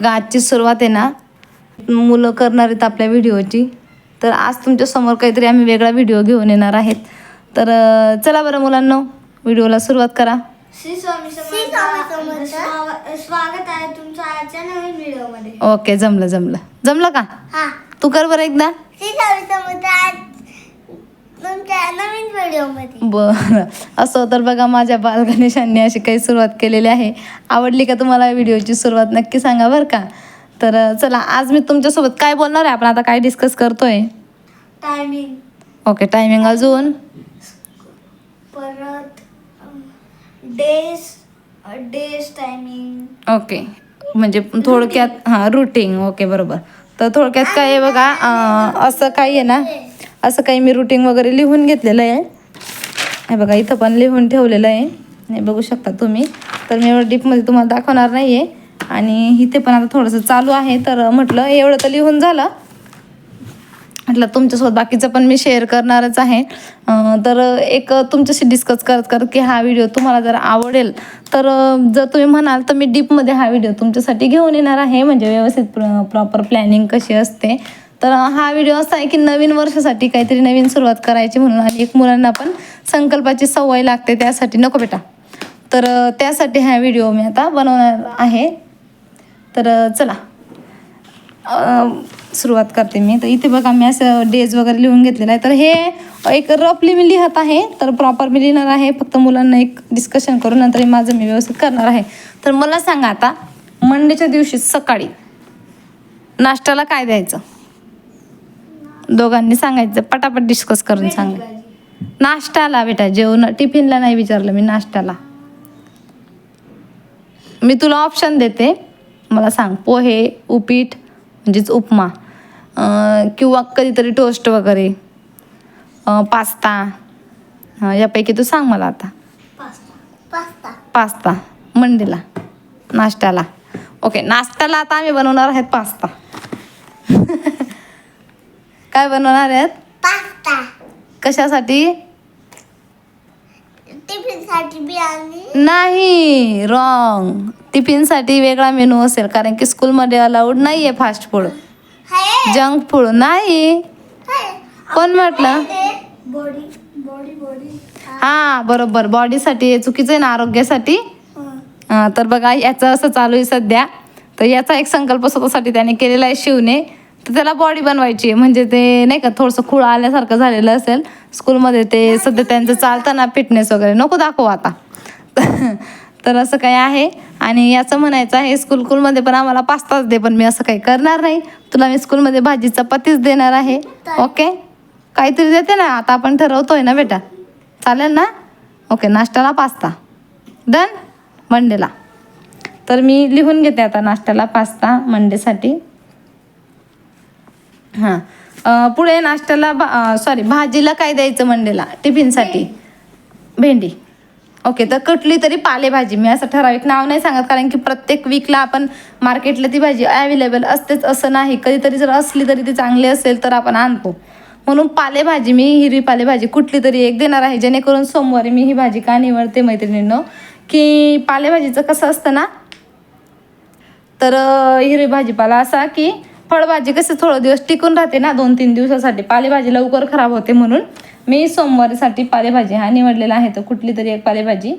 आजची सुरुवात आहे ना मुलं करणार आहेत आपल्या व्हिडिओची. तर आज तुमच्यासमोर काहीतरी आम्ही वेगळा व्हिडिओ घेऊन येणार आहेत. तर चला बरं मुलांनो, व्हिडिओला सुरुवात करा. श्री स्वामी समर्थ. स्वागत आहे तुमचं आजच्या नवीन व्हिडिओमध्ये. ओके, जमलं का? हा, तू कर बरं एकदा. श्री स्वामी समर्थ आज तुमच्या नवीन व्हिडिओमध्ये. बरं, असं तर बघा माझ्या बालगणेशांनी अशी काही सुरुवात केलेली आहे. आवडली का तुम्हाला व्हिडिओची सुरुवात? नक्की सांगा बरं का. तर चला, आज मी तुमच्यासोबत काय बोलणार आहे, आपण आता काय डिस्कस करतोय? टायमिंग. Okay, timing. अजून परत डेज टायमिंग. ओके, म्हणजे थोडक्यात रुटीन. ओके, बरोबर. तर थोडक्यात काय आहे बघा, असं काही आहे ना, असं काही मी रुटीन वगैरे लिहून घेतलेलं आहे. हे बघा, इथं पण लिहून ठेवलेलं आहे, हे बघू शकता तुम्ही. तर मी एवढं डीपमध्ये तुम्हाला दाखवणार नाही आहे. आणि इथे पण आता थोडंसं चालू आहे. तर म्हटलं एवढं तर लिहून झालं, म्हटलं तुमच्यासोबत बाकीचं पण मी शेअर करणारच आहे. तर एक तुमच्याशी डिस्कस करत की हा व्हिडिओ तुम्हाला जर आवडेल तर जर तुम्ही म्हणाल तर मी डीपमध्ये हा व्हिडिओ तुमच्यासाठी घेऊन येणार आहे, म्हणजे व्यवस्थित प्रॉपर प्लॅनिंग कशी असते. तर हा व्हिडिओ असा आहे की नवीन वर्षासाठी काहीतरी नवीन सुरुवात करायची म्हणून, आणि एक मुलांना पण संकल्पाची सवय लागते त्यासाठी. नको बेटा. तर त्यासाठी हा व्हिडिओ मी आता बनवणार आहे. तर चला सुरुवात करते मी. तर इथे बघा मी असं डेज वगैरे लिहून घेतलेलं आहे. तर हे एक रफली मी लिहत आहे, तर प्रॉपर मी लिहिणार आहे. फक्त मुलांना एक डिस्कशन करून नंतर माझं मी व्यवस्थित करणार आहे. तर मला सांगा आता, मंडेच्या दिवशी सकाळी नाश्त्याला काय द्यायचं? दोघांनी सांगायचं, पटापट डिस्कस करून सांगा. नाश्त्याला बेटा, जेवण टिफिनला नाही विचारलं मी, नाश्त्याला. मी तुला ऑप्शन देते, मला सांग. पोहे, उपीट म्हणजेच उपमा, किंवा कधीतरी टोस्ट वगैरे, पास्ता, यापैकी तू सांग मला आता. पास्ता मंडेला नाश्त्याला. ओके, नाश्त्याला आता आम्ही बनवणार आहेत पास्ता. काय बनवणार आहेत? पास्ता. कशासाठी? टिफिनसाठी बिर्याणी नाही, रॉंग. टिफिनसाठी वेगळा मेनू असेल, कारण की स्कूलमध्ये अलाउड नाही आहे फास्ट फूड, जंक फूड नाही. कोण म्हटलं? बॉडी. हां, बरोबर. बॉडीसाठी हे चुकीचं आहे ना, आरोग्यासाठी. तर बघा, याचं असं चालू आहे सध्या. तर याचा एक संकल्प स्वतःसाठी त्याने केलेला आहे शिवने. तर त्याला बॉडी बनवायची आहे, म्हणजे ते नाही का थोडंसं खुळ आल्यासारखं झालेलं असेल स्कूलमध्ये. ते सध्या त्यांचं चालतं ना फिटनेस वगैरे, नको दाखवू आता. तर असं काही आहे. आणि याचं म्हणायचं आहे स्कूलमध्ये पण आम्हाला पास्ताच दे, पण मी असं काही करणार नाही. तुला मी स्कूलमध्ये भाजी चपातीच देणार आहे. ओके, काहीतरी देते ना, आता आपण ठरवतोय ना बेटा, चालेल ना? ओके, नाश्त्याला पास्ता डन मंडेला. तर मी लिहून घेते आता, नाश्त्याला पास्ता मंडेसाठी. हां, पुढे नाश्त्याला भाजीला काय द्यायचं मंडेला टिफिनसाठी? भेंडी. ओके, तर कुठली तरी पालेभाजी. मी असं ठराविक नाव नाही सांगत, कारण की प्रत्येक वीकला आपण मार्केटला ती भाजी अवेलेबल असतेच असं नाही. कधीतरी जर असली तरी ती चांगली असेल तर आपण आणतो. म्हणून पालेभाजी मी हिरवी पालेभाजी कुठली तरी एक देणार आहे, जेणेकरून सोमवारी मी ही भाजी का निवडते मैत्रिणींनो, की पालेभाजीचं कसं असतं ना, तर हिरवी भाजीपाला असा की फळभाजी कसं थोडं दिवस टिकून राहते ना, 2-3 दिवसासाठी. पालेभाजी लवकर खराब होते, म्हणून मी सोमवारीसाठी पालेभाजी हा निवडलेला आहे. तर कुठली तरी एक पालेभाजी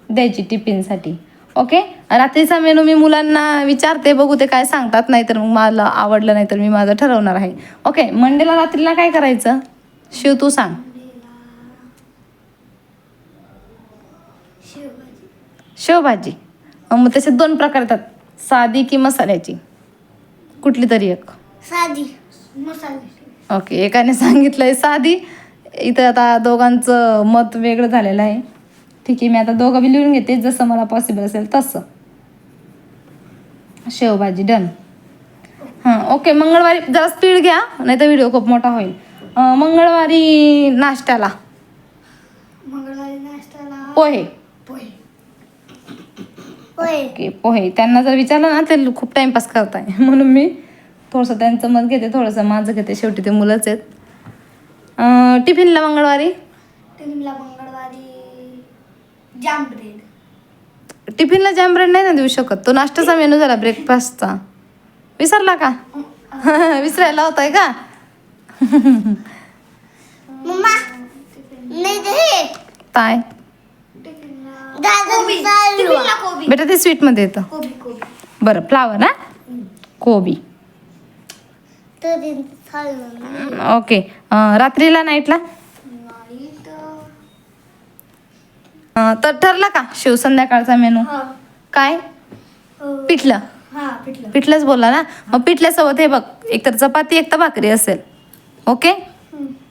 द्यायची टिफिनसाठी. ओके, रात्रीचा मेनू मी मुलांना विचारते, बघू ते काय सांगतात. नाही तर मग मला आवडलं नाही तर मी माझं ठरवणार आहे. ओके, मंडेला रात्रीला काय करायचं? शिव तू सांग. शेवभाजी. मग त्याचे 2 प्रकार येतात, साधी की मसाल्याची, कुठली तरी एक. साधी मसाले. ओके, एकाने सांगितलंय साधी. इथं आता दोघांचं मत वेगळं झालेलं आहे. ठीक आहे, मी आता दोघं बी लिहून घेते, जसं मला पॉसिबल असेल तसं. शेवभाजी डन. हां, ओके. मंगळवारी जरा स्पीड घ्या, नाही तर व्हिडिओ खूप मोठा होईल. मंगळवारी नाश्त्याला पोहे. ओके, पोहे. त्यांना जर विचारलं ना, ते खूप टाइमपास करताय, म्हणून मी थोडंसं त्यांचं मत घेते, थोडंसं माझं घेते. शेवटी ते मुलंच आहेत. टिफिनला मंगळवारी जाम ब्रेड. टिफिनला जॅम ब्रेड नाही ना देऊ शकत, तो नाश्त्याचा मेनू झाला ब्रेकफास्टचा. विसरला का? विसरायला होताय का? मम्मा नाही ते काय कोबी बेटा ते स्वीट मध्ये येतं. कोबी कोबी बरं फ्लावर ना, कोबी. ओके. रात्रीला नाईटला तर ठरला का शिव संध्याकाळचा मेनू काय? पिठलं. हा पिठलं. पिठलंच बोलला ना, मग पिठल्यासोबत हे बघ एकतर चपाती एक तर भाकरी असेल. ओके,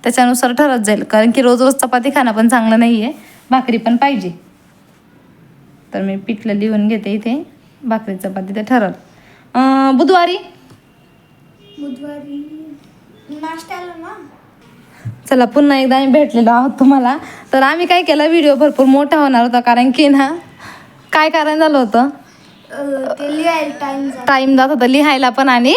त्याच्यानुसार ठरत जाईल, कारण की रोज रोज चपाती खाणं पण चांगलं नाही आहे, भाकरी पण पाहिजे. तर मी पिठलं लिहून घेते इथे, भाकरी चपाती ते ठरल. बुधवारी नाश्त्याला ना. चला पुन्हा एकदा आम्ही भेटलेलो आहोत तुम्हाला. तर आम्ही काय केलं, व्हिडिओ भरपूर मोठा होणार होता, कारण की ना काय कारण झालं होतं, ते लिहायला टाईम जात होता लिहायला पण आणि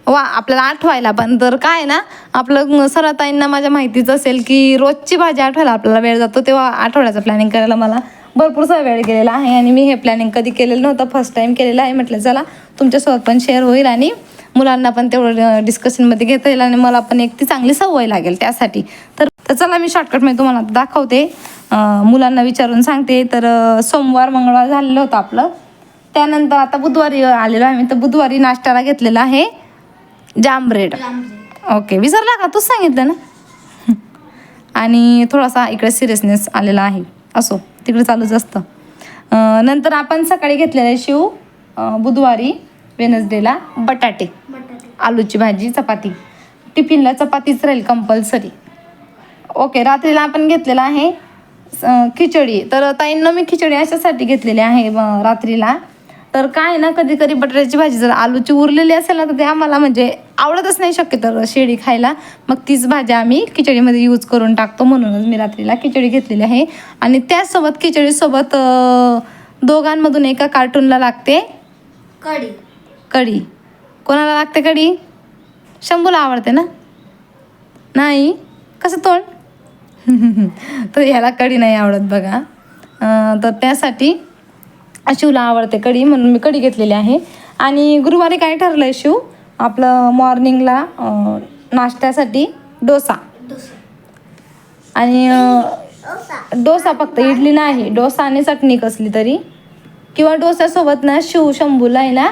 आपल्याला आठवायला पण. तर काय ना आपलं सराताईंना माझ्या माहितीच असेल की रोजची भाजी आठवायला आपल्याला वेळ जातो, तेव्हा आठवड्याचं प्लॅनिंग करायला मला भरपूरसा वेळ गेलेला आहे. आणि मी हे प्लॅनिंग कधी केलेलं नव्हतं, फर्स्ट टाईम केलेलं आहे. म्हटलं चला तुमच्यासोबत पण शेअर होईल आणि मुलांना पण तेवढं डिस्कशनमध्ये घेता येईल आणि मला पण एक ती चांगली सवय लागेल त्यासाठी. तर चला मी शॉर्टकटमध्ये तुम्हाला दाखवते, मुलांना विचारून सांगते. तर सोमवार मंगळवार झालेलं होतं आपलं, त्यानंतर आता बुधवारी आलेलो आहे. तर बुधवारी नाश्त्याला घेतलेला आहे जाम ब्रेड. ओके, विसरला का? तूच सांगितलं ना. आणि थोडासा इकडे सिरियसनेस आलेला आहे, असो तिकडे चालूच असतं. नंतर आपण सकाळी घेतलेलं आहे शिव बुधवारी वेनसडेला बटाटे, आलूची भाजी, चपाती. टिफिनला चपातीच राहील कंपल्सरी. ओके, रात्रीला आपण घेतलेला आहे खिचडी. तर ताईंना मी खिचडी अशासाठी घेतलेली आहे रात्रीला. तर काय ना कधी कधी बटाट्याची भाजी जर आलूची उरलेली असेल ना, तर ते आम्हाला म्हणजे आवडतच नाही शक्यतो शेळी खायला, मग तीच भाजी आम्ही खिचडीमध्ये यूज करून टाकतो. म्हणूनच मी रात्रीला खिचडी घेतलेली आहे. आणि त्याचसोबत खिचडीसोबत दोघांमधून एका कार्टूनला लागते कढी. कढी. कोणाला लागते कढी? शंभूला आवडते ना? नाही, कसं तोंड? तर ह्याला कढी नाही आवडत बघा. तर त्यासाठी शिवला आवडते कढी, म्हणून मी कढी घेतलेली आहे. आणि गुरुवारी काय ठरलं आहे शिव आपलं, मॉर्निंगला नाश्त्यासाठी डोसा. आणि डोसा फक्त, इडली नाही, डोसा आणि चटणी कसली तरी, किंवा डोस्यासोबत ना शंभूला आहे ना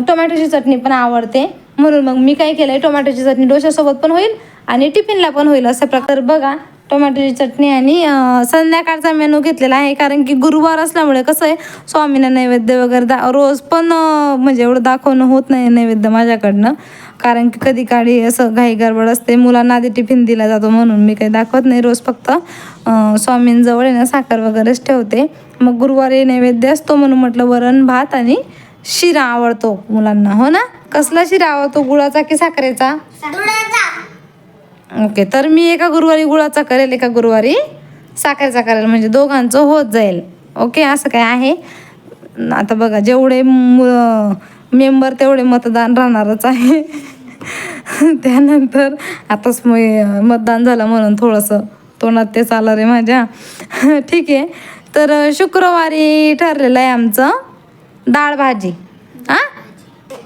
टोमॅटोची चटणी पण आवडते. म्हणून मग मी काय केलं आहे, टोमॅटोची चटणी डोश्यासोबत पण होईल आणि टिफिनला पण होईल असा प्रकार. बघा टोमॅटोची चटणी. आणि संध्याकाळचा मेनू घेतलेला आहे, कारण की गुरुवार असल्यामुळे कसं आहे, स्वामींना नैवेद्य वगैरे रोज पण म्हणजे एवढं दाखवणं होत नाही नैवेद्य माझ्याकडनं, कारण की कधी काळी असं घाई गडबड असते, मुलांना आधी टिफिन दिला जातो, म्हणून मी काही दाखवत नाही रोज. फक्त स्वामींजवळ आहे ना साखर वगैरेच ठेवते. मग गुरुवारी नैवेद्य असतो, म्हणून म्हटलं वरण भात आणि शिरा आवडतो मुलांना. हो ना? कसला शिरा आवडतो, गुळाचा की साखरेचा? ओके, तर मी एका गुरुवारी गुळाचा करेल, एका गुरुवारी साखरेचा करेल, म्हणजे दोघांचं होत जाईल. ओके, असं काय आहे. आता बघा जेवढे मेंबर तेवढे मतदान राहणारच आहे. त्यानंतर आताच मतदान झालं म्हणून थोडंसं तोंडात ते चाललं रे माझ्या. ठीक आहे, तर शुक्रवारी ठरलेलं आहे आमचं डाळ भाजी. हां,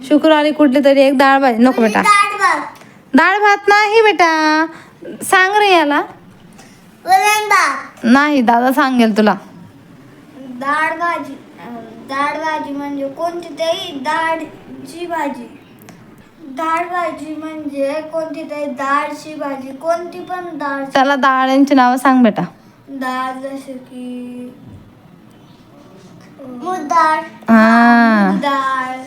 शुक्रवारी कुठली तरी एक डाळ भाजी. नको बेटा, डाळ भात नाही बेटा, सांग रे याला. नाही, दादा सांगेल तुला. डाळ भाजी. डाळ भाजी म्हणजे कोणती तरी डाळची भाजी. डाळ भाजी म्हणजे कोणती तरी डाळची भाजी, कोणती पण डाळ. त्याला डाळांची नावं सांग बेटा. डाळ जसे की मूग डाळ, हां, डाळ,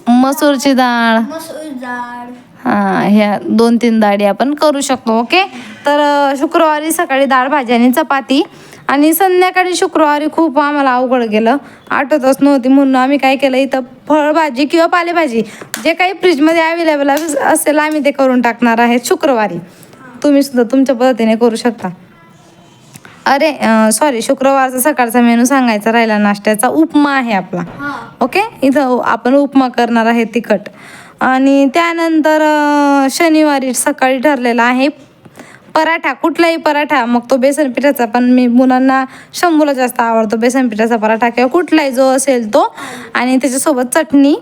मसूरची डाळ, मसूर डाळ. हां, ह्या 2-3 डाळी आपण करू शकतो. ओके, तर शुक्रवारी सकाळी डाळ भाजी आणि चपाती. आणि संध्याकाळी शुक्रवारी खूप आम्हाला अवघड गेलं, आठवतच नव्हती, म्हणून आम्ही काय केलं, इथं फळभाजी किंवा पालेभाजी जे काही फ्रीजमध्ये अवेलेबल असेल आम्ही ते करून टाकणार आहे शुक्रवारी. तुम्ही सुद्धा तुमच्या पद्धतीने करू शकता. अरे सॉरी, शुक्रवारचा सकाळचा मेनू सांगायचा राहिला, नाश्त्याचा उपमा आहे आपला. ओके, इथं आपण उपमा करणार आहे तिखट. आणि त्यानंतर शनिवारी सकाळी ठरलेला आहे पराठा, कुठलाही पराठा, मग तो बेसन पिठाचा, पण मी मुलांना शंभूला जास्त आवडतो बेसन पिठाचा पराठा किंवा कुठलाही जो असेल तो, आणि त्याच्यासोबत चटणी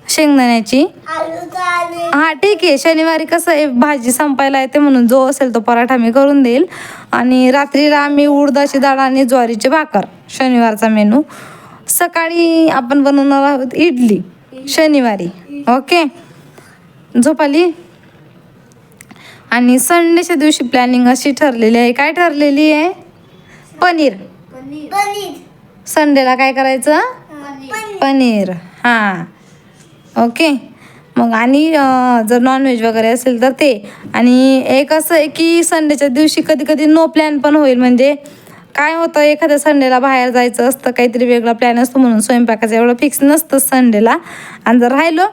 शेंगदाण्याची. आलूचा आणि हा ठीक आहे, शनिवारी कसं आहे भाजी संपायला येते म्हणून जो असेल तो पराठा मी करून देईल. आणि रात्रीला आम्ही उडदाची डाळ आणि ज्वारीची भाकर, शनिवारचा मेनू. सकाळी आपण बनवणार आहोत इडली शनिवारी. ओके, झोप आली. आणि संडेच्या दिवशी प्लॅनिंग अशी ठरलेली आहे. काय ठरलेली आहे? पनीर. पनीर संडेला काय करायचं? पनीर. हां, ओके. मग आणि जर नॉनव्हेज वगैरे असेल तर ते. आणि एक असं आहे की संडेच्या दिवशी कधी कधी नो प्लॅन पण होईल. म्हणजे काय होतं, एखाद्या संडेला बाहेर जायचं असतं, काहीतरी वेगळा प्लॅन असतो, म्हणून स्वयंपाकाचं एवढं फिक्स नसतं संडेला. आणि जर राहिलं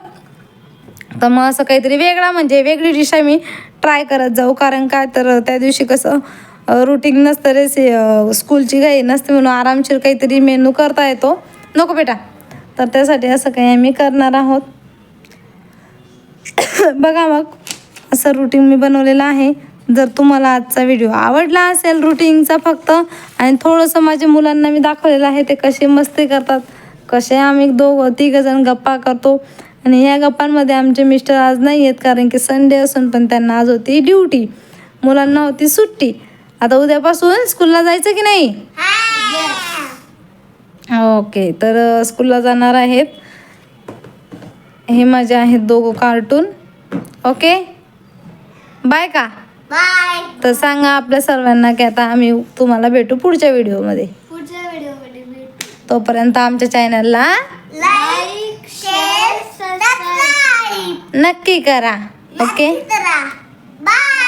तर मग असं काहीतरी वेगळा, म्हणजे वेगळी डिश आम्ही ट्राय करत जाऊ. कारण काय तर त्या दिवशी कसं रुटीन नसतं, स्कूलची घाई नसते, म्हणून आरामशीर काहीतरी मेनू करता येतो. नको बेटा, तर त्यासाठी असं काही आम्ही करणार आहोत. बघा मग असं रुटीन मी बनवलेलं आहे. जर तुम्हाला आजचा व्हिडिओ आवडला असेल रुटीनचा फक्त, आणि थोडंसं माझ्या मुलांना मी दाखवलेलं आहे ते कसे मस्ती करतात, कसे आम्ही तिघंजण गप्पा करतो. आणि या गप्पांमध्ये आमचे मिस्टर आज नाही आहेत, कारण की संडे असून पण त्यांना आज होती ड्युटी, मुलांना होती सुट्टी. आता उद्यापासून स्कूलला जायचं की नाही? ओके, तर स्कूलला जाणार आहेत. हे माझे आहेत दोघं कार्टून. ओके, बाय का? बाय. तर सांगा आपल्या सर्वांना की आता आम्ही तुम्हाला भेटू पुढच्या व्हिडिओमध्ये. पुढच्या व्हिडिओमध्ये भेटू. तोपर्यंत आमच्या चॅनलला लाईक, शेअर, सबस्क्राईब नक्की करा. ओके, करा. बाय.